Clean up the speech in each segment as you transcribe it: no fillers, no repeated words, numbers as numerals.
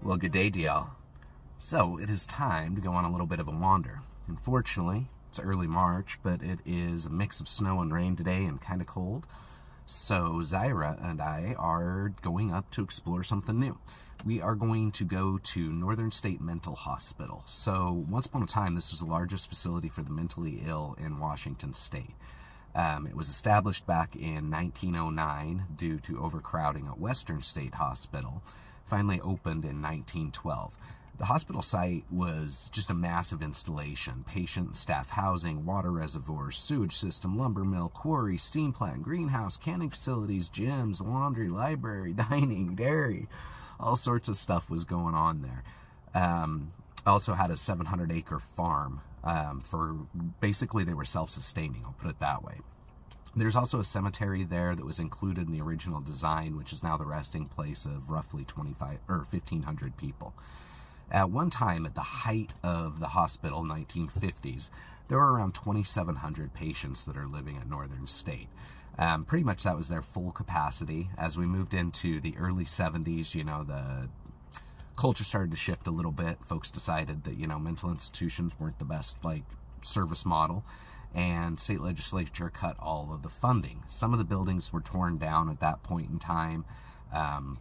Well, good day to y'all. So, it is time to go on a little bit of a wander. Unfortunately, it's early March, but it is a mix of snow and rain today and kind of cold. So, Zaira and I are going up to explore something new. We are going to go to Northern State Mental Hospital. So, once upon a time, this was the largest facility for the mentally ill in Washington State. It was established back in 1909 due to overcrowding at Western State Hospital. Finally opened in 1912. The hospital site was just a massive installation. Patient and staff housing, water reservoirs, sewage system, lumber mill, quarry, steam plant, greenhouse, canning facilities, gyms, laundry, library, dining, dairy. All sorts of stuff was going on there. Also had a 700-acre farm. Basically, they were self-sustaining, I'll put it that way. There's also a cemetery there that was included in the original design, which is now the resting place of roughly 1,500 people. At one time, at the height of the hospital, 1950s, there were around 2,700 patients that are living at Northern State. Pretty much that was their full capacity. As we moved into the early 70s, the culture started to shift a little bit. Folks decided that, mental institutions weren't the best, service model, and state legislature cut all of the funding. Some of the buildings were torn down at that point in time,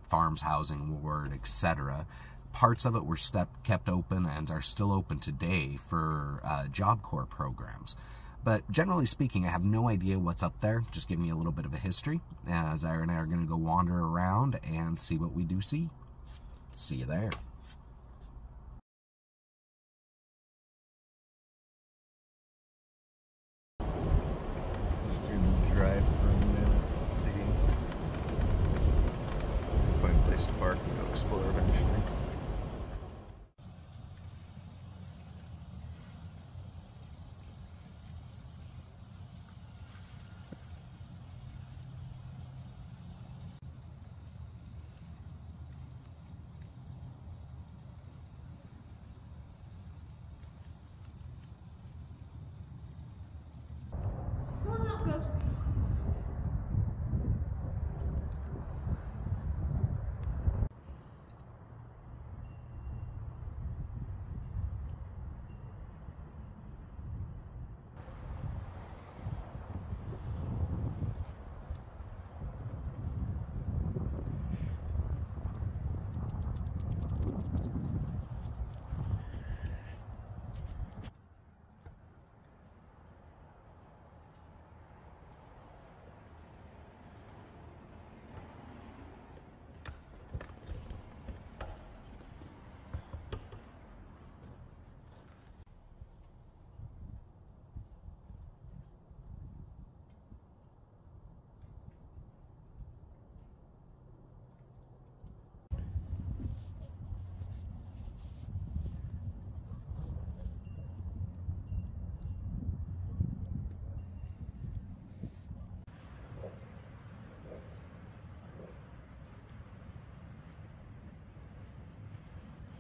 farms, housing, ward, etc. Parts of it were kept open and are still open today for Job Corps programs. But generally speaking, I have no idea what's up there. Just giving you a little bit of a history. Zaira and I are going to go wander around and see what we do see. See you there. Just gonna drive for a minute, see. Find a place to park and go explore eventually.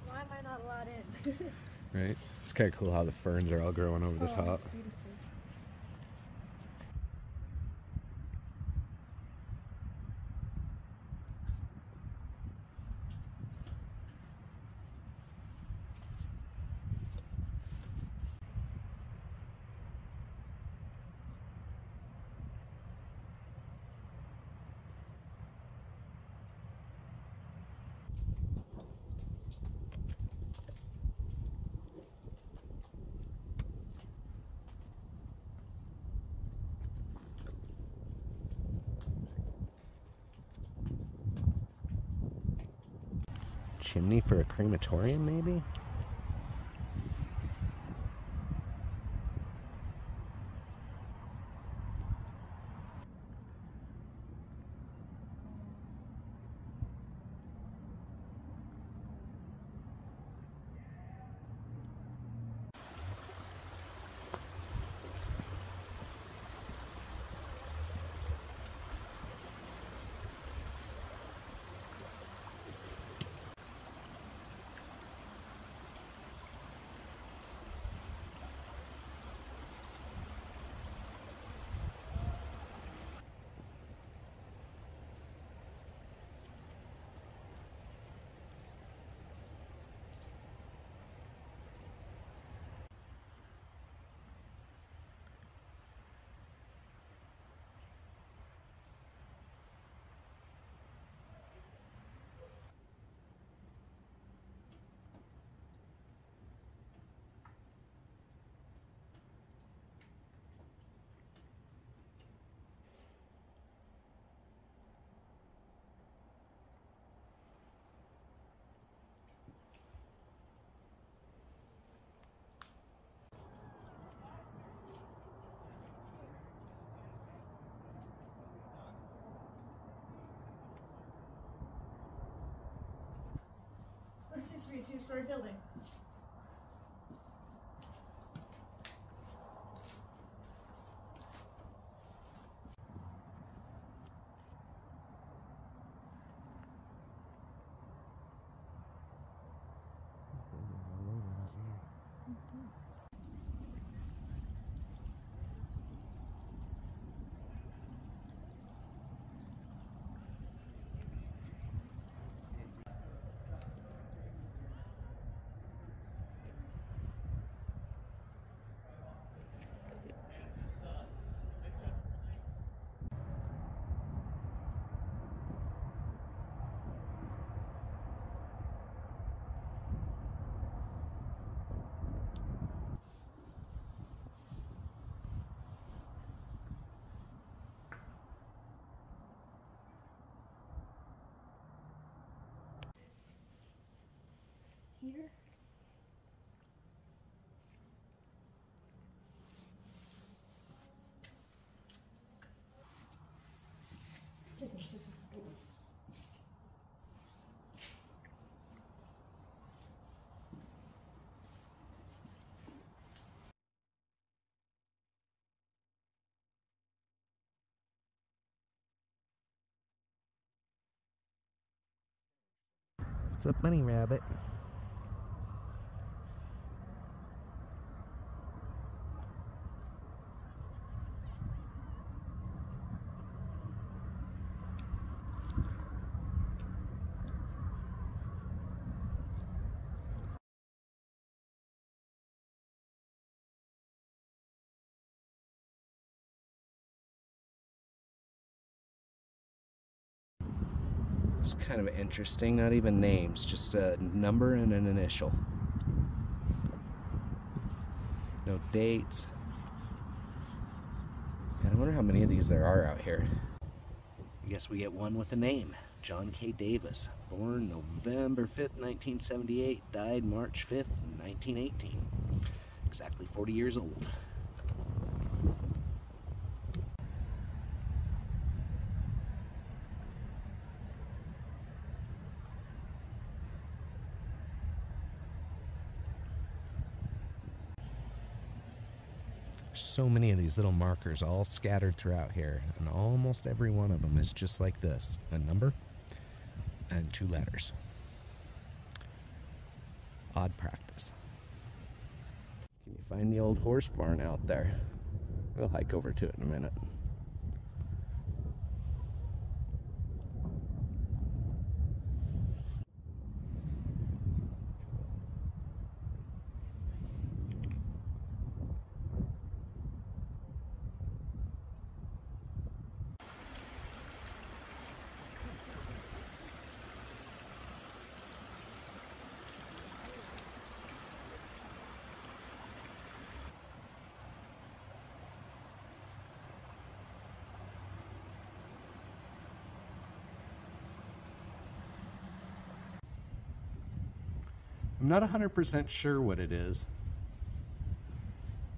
Why am I not allowed in? Right? It's kind of cool how the ferns are all growing over the top. Beautiful. Chimney for a crematorium, maybe? 4-story building. Heater? What's up, bunny rabbit? It's kind of interesting, not even names, just a number and an initial. No dates. And I wonder how many of these there are out here. I guess we get one with a name. John K. Davis, born November 5th, 1978, died March 5th, 1918. Exactly 40 years old. So many of these little markers all scattered throughout here, and almost every one of them is just like this: a number and 2 letters. Odd practice. Can you find the old horse barn out there? We'll hike over to it in a minute. I'm not 100% sure what it is.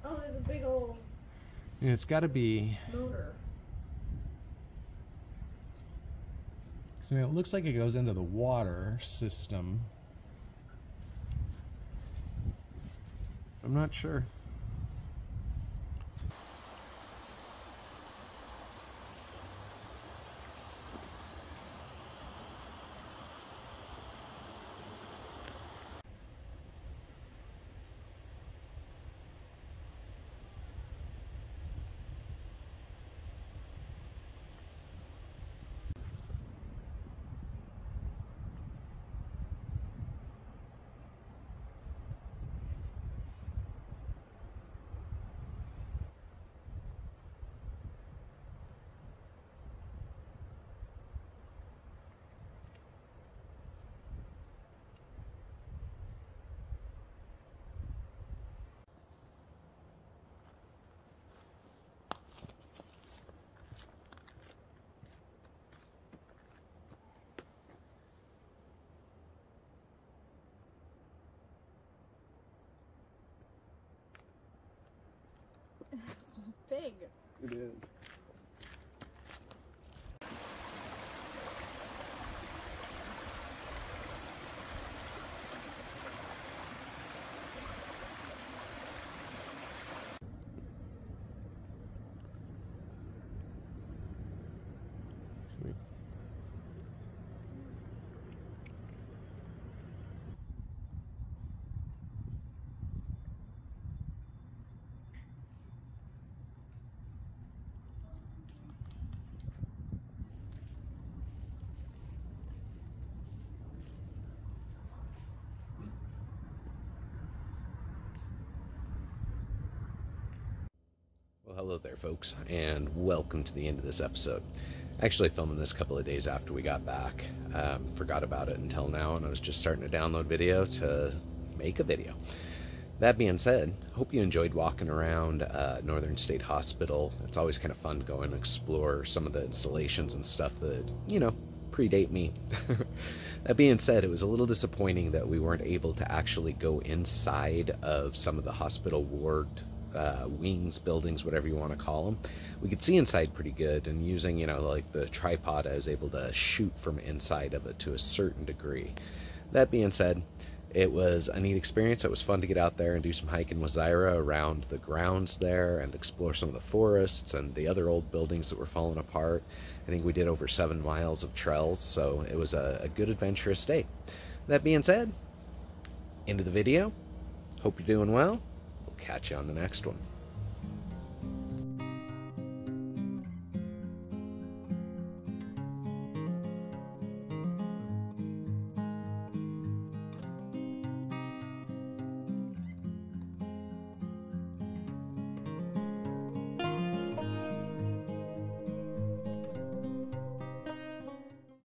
Oh, there's a big old It's got to be... motor. So it looks like it goes into the water system. I'm not sure. It's big. It is. Hello there, folks, and welcome to the end of this episode. Actually filming this a couple of days after we got back. Forgot about it until now, and I was just starting to download video to make a video. That being said, hope you enjoyed walking around Northern State Hospital. It's always kind of fun to go and explore some of the installations and stuff that, you know, predate me. That being said, it was a little disappointing that we weren't able to actually go inside of some of the hospital ward wings, buildings, whatever you want to call them. We could see inside pretty good, and using, you know, like the tripod, I was able to shoot from inside of it to a certain degree. That being said, it was a neat experience. It was fun to get out there and do some hiking with Zaira around the grounds there and explore some of the forests and the other old buildings that were falling apart. I think we did over 7 miles of trails, so it was a good adventurous day. That being said, end of the video. Hope you're doing well. We'll catch you on the next one.